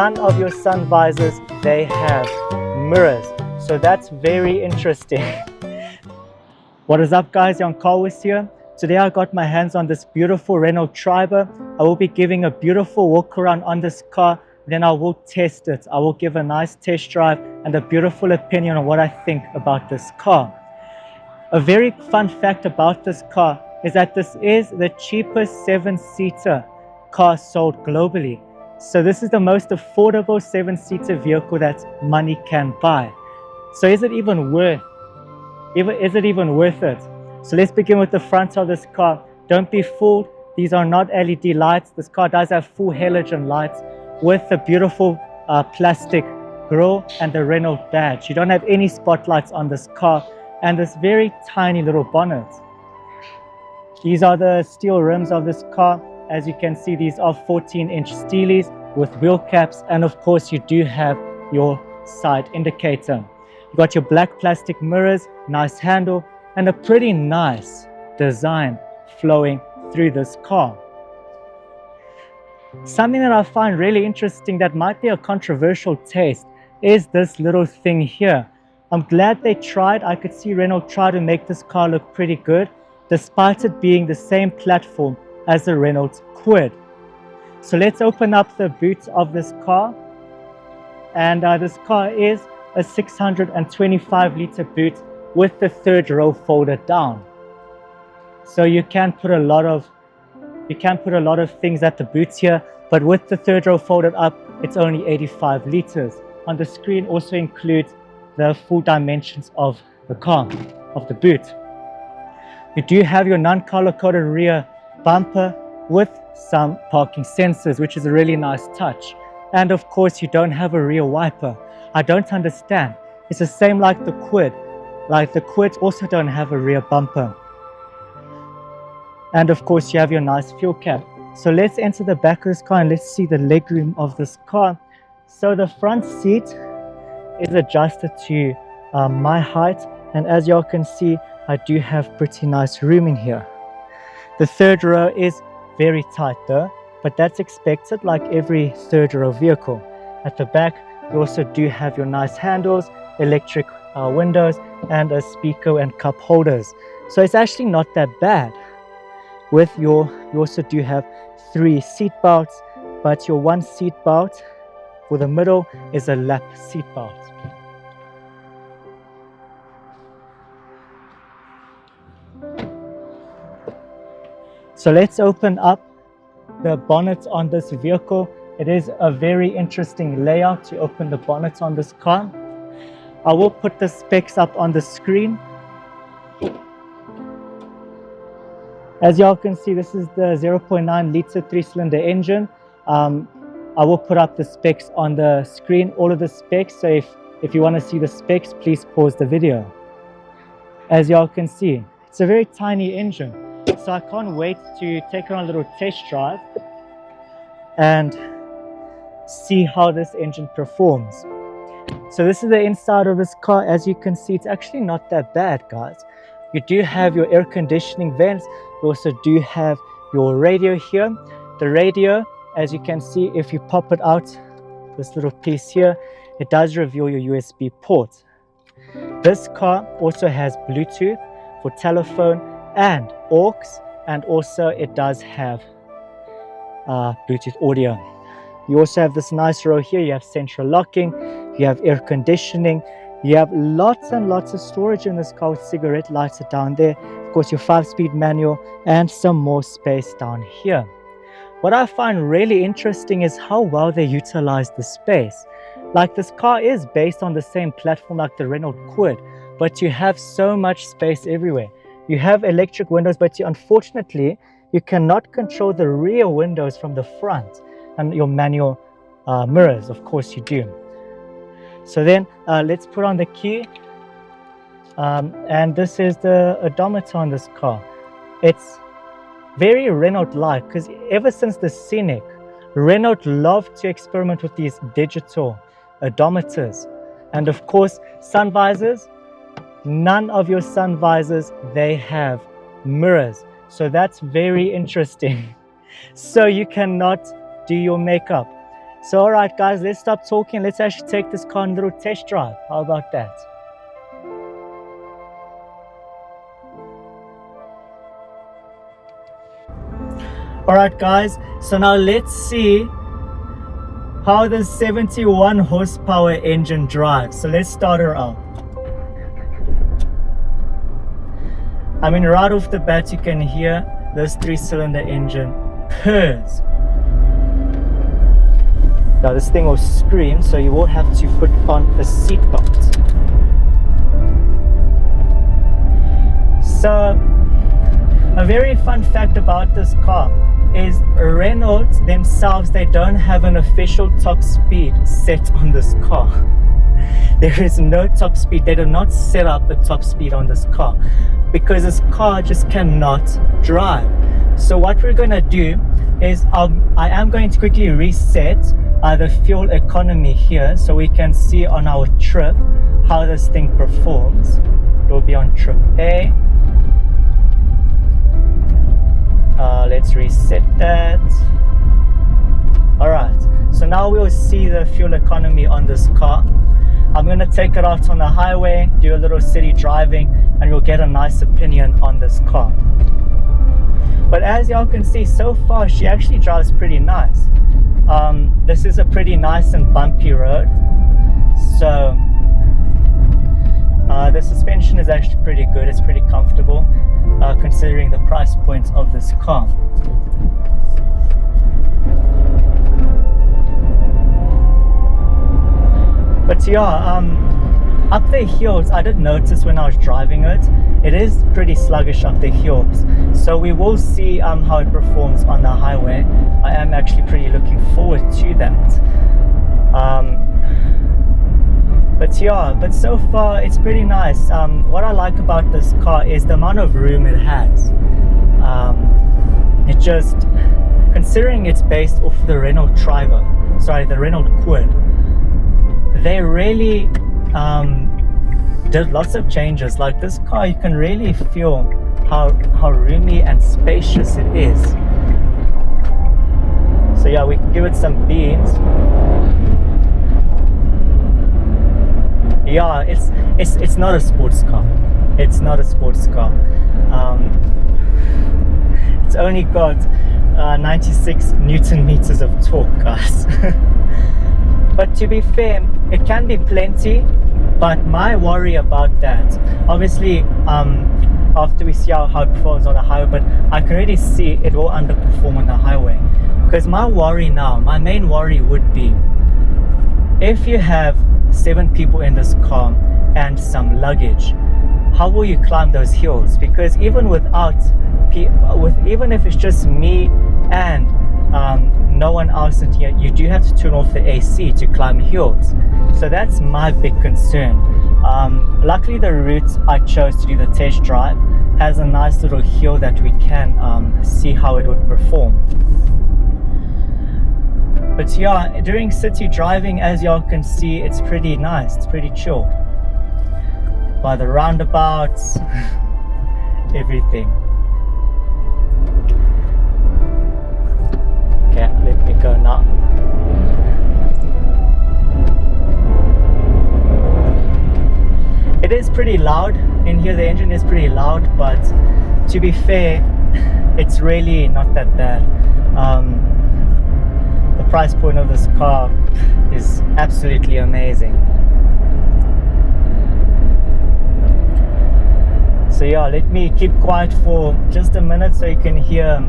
none of your sun visors, they have mirrors. So that's very interesting. What is up guys, Jan Carwis here. Today I got my hands on this beautiful Renault Triber. I will be giving a beautiful walk around on this car, then I will test it. I will give a nice test drive and a beautiful opinion on what I think about this car. A very fun fact about this car is that this is the cheapest 7-seater car sold globally. So this is the most affordable 7-seater vehicle that money can buy. So is it even worth it? So let's begin with the front of this car. Don't be fooled, these are not LED lights. This car does have full halogen lights with the beautiful plastic grille and the Renault badge. You don't have any spotlights on this car and this very tiny little bonnet. These are the steel rims of this car. As you can see, these are 14-inch steelies with wheel caps, and of course you do have your side indicator. You got your black plastic mirrors, nice handle, and a pretty nice design flowing through this car. Something that I find really interesting that might be a controversial taste is this little thing here. I'm glad they tried. I could see Renault try to make this car look pretty good, despite it being the same platform as the Renault Kwid. So let's open up the boot of this car. And this car is a 625-litre boot with the third row folded down. So you can put a lot of things at the boot here, but with the third row folded up, it's only 85 litres. On the screen also includes the full dimensions of the car, of the boot. You do have your non-color coded rear bumper with some parking sensors, which is a really nice touch. And of course, you don't have a rear wiper. I don't understand. It's the same like the Kwid. Like the Kwids also don't have a rear bumper. And of course, you have your nice fuel cap. So let's enter the back of this car and let's see the legroom of this car. So the front seat is adjusted to my height, and as y'all can see, I do have pretty nice room in here. The third row is very tight though, but that's expected like every third row vehicle. At the back, you also do have your nice handles, electric windows, and a speaker and cup holders. So it's actually not that bad. You also do have 3 seat belts, but your one seat belt for the middle is a lap seat belt. So let's open up the bonnet on this vehicle. It is a very interesting layout to open the bonnet on this car. I will put the specs up on the screen. As y'all can see, this is the 0.9 litre 3-cylinder engine. I will put up the specs on the screen, all of the specs. So if you want to see the specs, please pause the video. As y'all can see, it's a very tiny engine. So I can't wait to take on a little test drive and see how this engine performs. So this is the inside of this car. As you can see, it's actually not that bad, guys. You do have your air conditioning vents. You also do have your radio here. The radio, as you can see, if you pop it out, this little piece here, it does reveal your USB port. This car also has Bluetooth for telephone and aux, and also it does have Bluetooth audio. You also have this nice row here. You have central locking, you have air conditioning, you have lots and lots of storage in this car with cigarette lights down there. Of course, your 5-speed manual and some more space down here. What I find really interesting is how well they utilize the space. Like, this car is based on the same platform like the Renault Kwid, but you have so much space everywhere. You have electric windows, but unfortunately, you cannot control the rear windows from the front, and your manual mirrors, of course you do. So then let's put on the key, and this is the odometer on this car. It's very Renault-like, because ever since the Scenic, Renault loved to experiment with these digital odometers. And of course, sun visors, none of your sun visors, they have mirrors. So that's very interesting. So you cannot do your makeup. So alright guys, let's stop talking. Let's actually take this car on a little test drive. How about that? Alright guys, so now let's see how the 71 horsepower engine drives. So let's start her out. I mean, right off the bat you can hear this 3-cylinder engine purrs. Now this thing will scream, so you will have to put on a seatbelt. So a very fun fact about this car is Renault themselves, they don't have an official top speed set on this car. There is no top speed. They do not set up a top speed on this car because this car just cannot drive. So what we're going to do is I am going to quickly reset the fuel economy here so we can see on our trip how this thing performs. It will be on trip A. Let's reset that. Alright, so now we'll see the fuel economy on this car. I'm going to take it out on the highway, do a little city driving, and you'll get a nice opinion on this car. But as y'all can see, so far she actually drives pretty nice. This is a pretty nice and bumpy road, so the suspension is actually pretty good. It's pretty comfortable considering the price point of this car. But yeah, up the hills, I did notice when I was driving it, it is pretty sluggish up the hills. So we will see how it performs on the highway. I am actually pretty looking forward to that. But yeah, but so far it's pretty nice. What I like about this car is the amount of room it has. It just, considering it's based off the Renault Triber, sorry, the Renault Kwid, they really did lots of changes. Like this car, you can really feel how roomy and spacious it is. So yeah, we can give it some beans. Yeah, it's not a sports car. It's not a sports car. It's only got 96 Newton meters of torque, guys. But to be fair, it can be plenty. But my worry about that, obviously, after we see how it performs on the highway, but I can already see it will underperform on the highway. Because my worry now, my main worry would be, if you have 7 people in this car and some luggage, how will you climb those hills? Because even even if it's just me and no one else in here, you do have to turn off the AC to climb hills. So that's my big concern. Luckily the route I chose to do the test drive has a nice little hill that we can see how it would perform. But yeah, during city driving, as y'all can see, it's pretty nice, it's pretty chill. By the roundabouts, everything. Okay, let me go now. It is pretty loud in here, the engine is pretty loud, but to be fair, it's really not that bad. The price point of this car is absolutely amazing. So yeah, let me keep quiet for just a minute so you can hear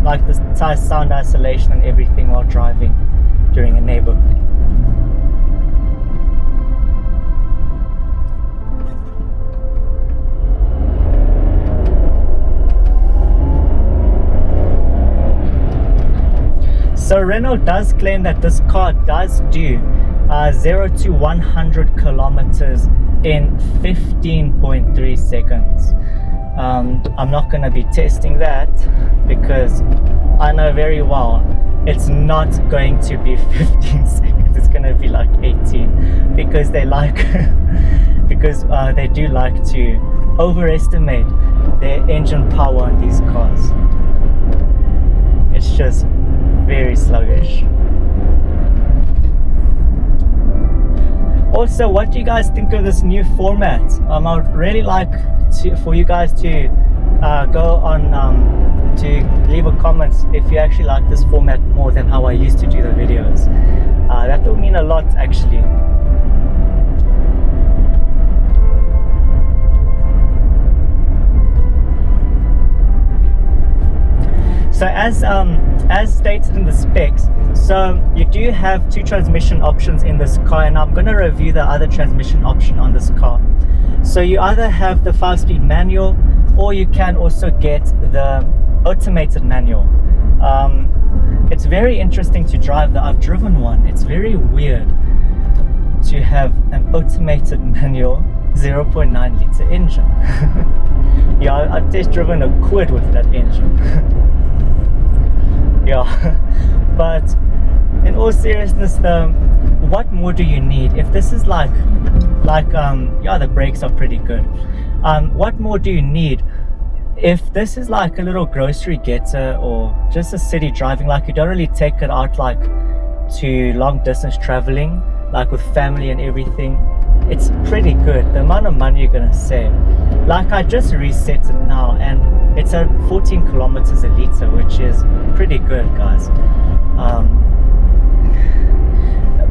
like the sound isolation and everything while driving during a neighborhood. So Renault does claim that this car does do 0 to 100 kilometers in 15.3 seconds. I'm not going to be testing that because I know very well it's not going to be 15 seconds. It's going to be like 18 because they like they do like to overestimate their engine power on these cars. It's just very sluggish. Also, what do you guys think of this new format? I would really like for you guys to go on to leave a comment if you actually like this format more than how I used to do the videos. That will mean a lot, actually. So as stated in the specs, so you do have 2 transmission options in this car, and I'm going to review the other transmission option on this car. So you either have the 5-speed manual, or you can also get the automated manual. It's very interesting to drive that. I've driven one. It's very weird to have an automated manual 0.9 litre engine. Yeah, I've test driven a Kwid with that engine. Yeah, but in all seriousness, what more do you need? If this is like yeah, the brakes are pretty good. What more do you need? If this is like a little grocery getter or just a city driving, like you don't really take it out like to long distance traveling, like with family and everything, it's pretty good. The amount of money you're gonna save. Like I just reset it now, and it's at 14 kilometers a litre, which is pretty good, guys.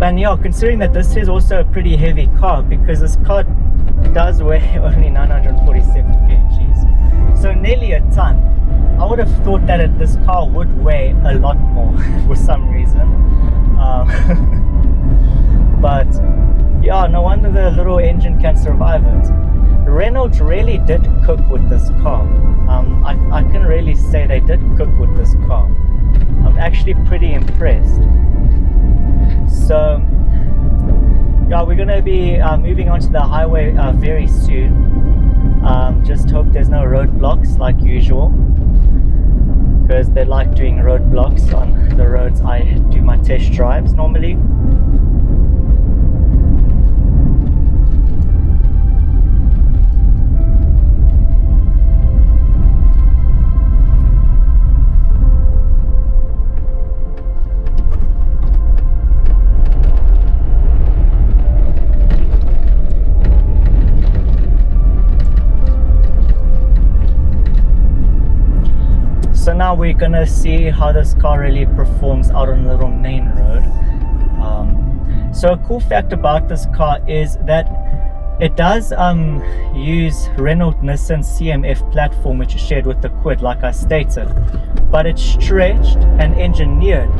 And yeah, considering that this is also a pretty heavy car, because this car does weigh only 947 kgs, so nearly a ton. I would have thought that this car would weigh a lot more for some reason. But yeah, no wonder the little engine can survive it. Renault really did cook with this car. I can really say they did cook with this car. I'm actually pretty impressed. So yeah, we're gonna be moving onto the highway very soon. Just hope there's no roadblocks like usual, because they like doing roadblocks on the roads I do my test drives normally. So now we're gonna see how this car really performs out on the little main road. So a cool fact about this car is that it does use Renault-Nissan CMF platform, which is shared with the Kwid, like I stated, but it's stretched and engineered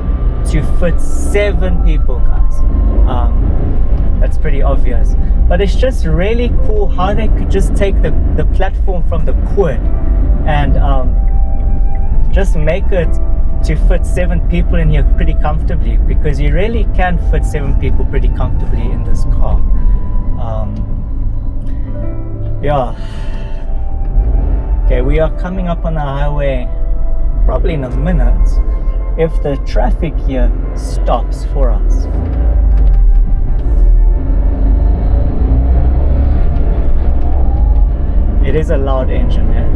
to fit 7 people, guys. That's pretty obvious, but it's just really cool how they could just take the platform from the Kwid and just make it to fit 7 people in here pretty comfortably, because you really can fit 7 people pretty comfortably in this car. Yeah. Okay, we are coming up on the highway probably in a minute if the traffic here stops for us. It is a loud engine here.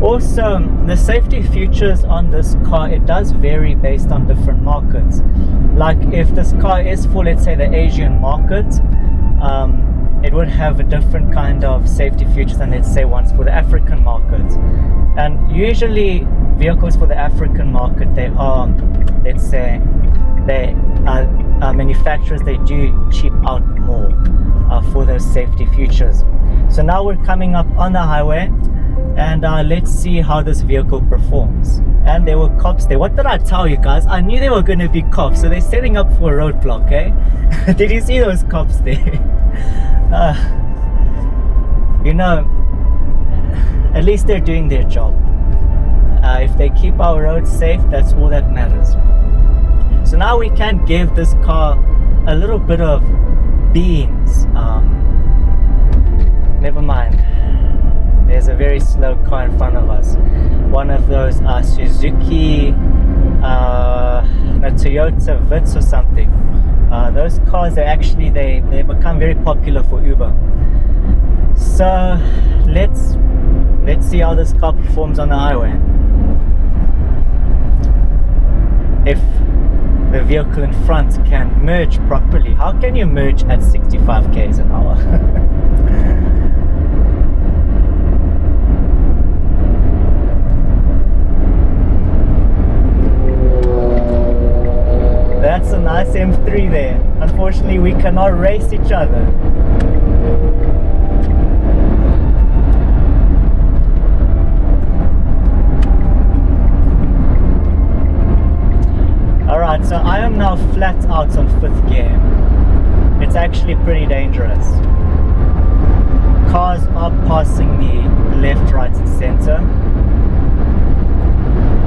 Also, the safety features on this car, it does vary based on different markets. Like if this car is for, let's say, the Asian market, it would have a different kind of safety features than, let's say, ones for the African market. And usually vehicles for the African market, they are, let's say, they are manufacturers, they do cheap out more for those safety features. So now we're coming up on the highway, and let's see how this vehicle performs. And there were cops there. What did I tell you guys? I knew there were going to be cops, so they're setting up for a roadblock, eh? Did you see those cops there? You know, at least they're doing their job. If they keep our roads safe, that's all that matters. So now we can give this car a little bit of beans. Never mind. There's a very slow car in front of us. One of those Suzuki, Toyota Vitz or something. Those cars, they become very popular for Uber. So let's see how this car performs on the highway. If the vehicle in front can merge properly. How can you merge at 65 k's an hour? That's a nice M3 there. Unfortunately, we cannot race each other. Alright, so I am now flat out on 5th gear. It's actually pretty dangerous. Cars are passing me left, right and center.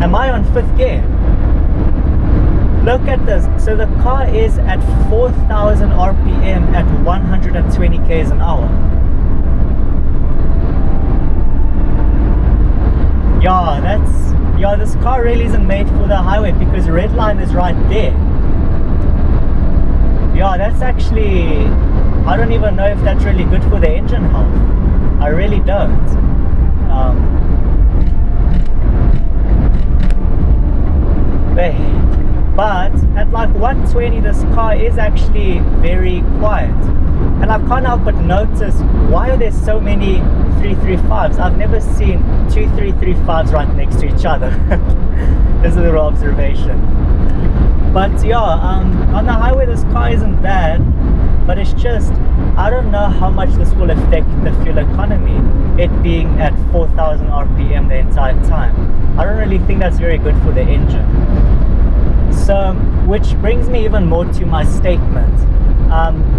Am I on 5th gear? Look at this. So the car is at 4,000 RPM at 120 k's an hour. Yeah, this car really isn't made for the highway because the red line is right there. Yeah, that's actually, I don't even know if that's really good for the engine health. I really don't. But at like 120, this car is actually very quiet. And I can't help but notice, why are there so many 335s? I've never seen two 335s right next to each other. There's a little observation. But yeah, on the highway this car isn't bad, but it's just, I don't know how much this will affect the fuel economy, it being at 4,000 RPM the entire time. I don't really think that's very good for the engine. So, which brings me even more to my statement.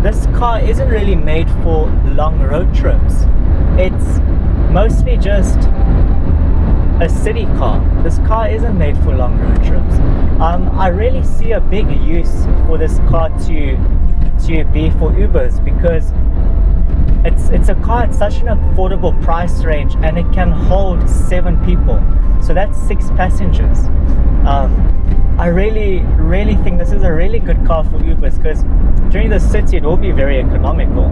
This car isn't really made for long road trips. It's mostly just a city car. This car isn't made for long road trips. I really see a big use for this car to be for Ubers, because it's a car at such an affordable price range and it can hold 7 people. So that's 6 passengers. I really think this is a really good car for Ubers, because during the city it will be very economical.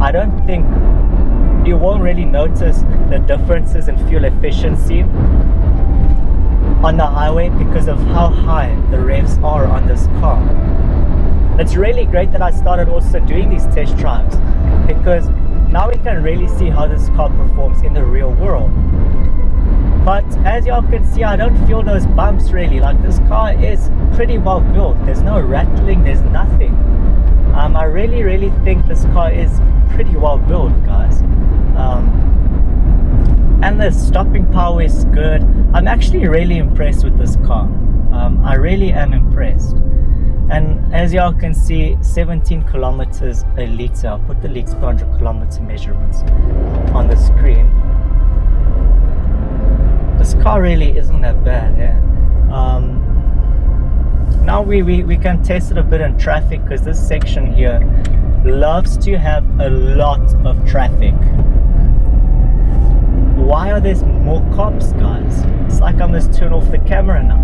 I don't think you won't really notice the differences in fuel efficiency on the highway because of how high the revs are on this car. It's really great that I started also doing these test drives, because now we can really see how this car performs in the real world. But as y'all can see, I don't feel those bumps really. Like, this car is pretty well built. There's no rattling, there's nothing. I really think this car is pretty well built, guys. And the stopping power is good. I'm actually really impressed with this car. I really am impressed. And as y'all can see, 17 kilometers a litre. I'll put the litres per 100 kilometer measurements on the screen. This car really isn't that bad, yeah. Now we can test it a bit in traffic, because this section here loves to have a lot of traffic. Why are there more cops, guys? It's like I must turn off the camera now.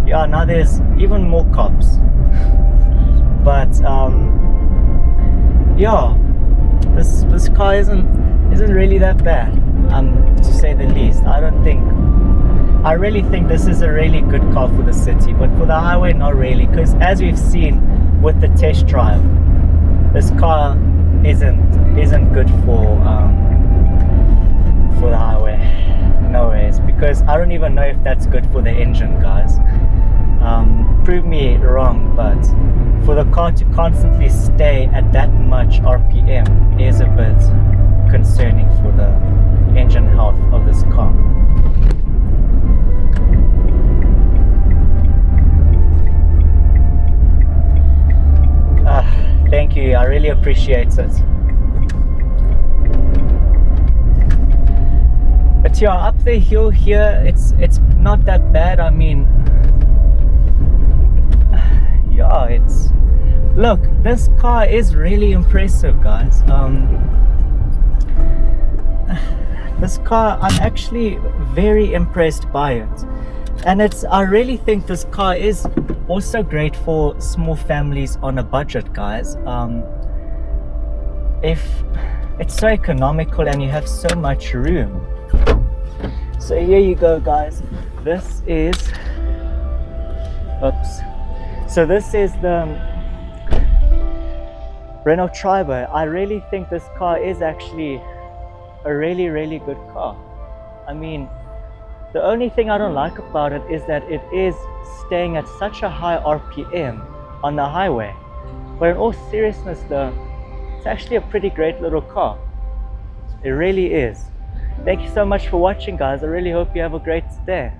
Yeah, now there's even more cops. But yeah, this car isn't really that bad, to say the least. I really think this is a really good car for the city, but for the highway, not really, because as we've seen with the test drive, this car isn't good for the highway. No ways, because I don't even know if that's good for the engine, guys. Prove me wrong, but for the car to constantly stay at that much RPM is a bit concerning for the engine health of this car. Thank you, I really appreciate it. But yeah, up the hill here, it's not that bad. I mean, yeah, look, this car is really impressive, guys. This car, I'm actually very impressed by it. And I really think this car is also great for small families on a budget, guys. If it's so economical and you have so much room. So here you go, guys. This is, oops. So this is the Renault Triber. I really think this car is actually a really good car. I mean, the only thing I don't like about it is that it is staying at such a high RPM on the highway. But in all seriousness though, it's actually a pretty great little car. It really is. Thank you so much for watching, guys. I really hope you have a great day.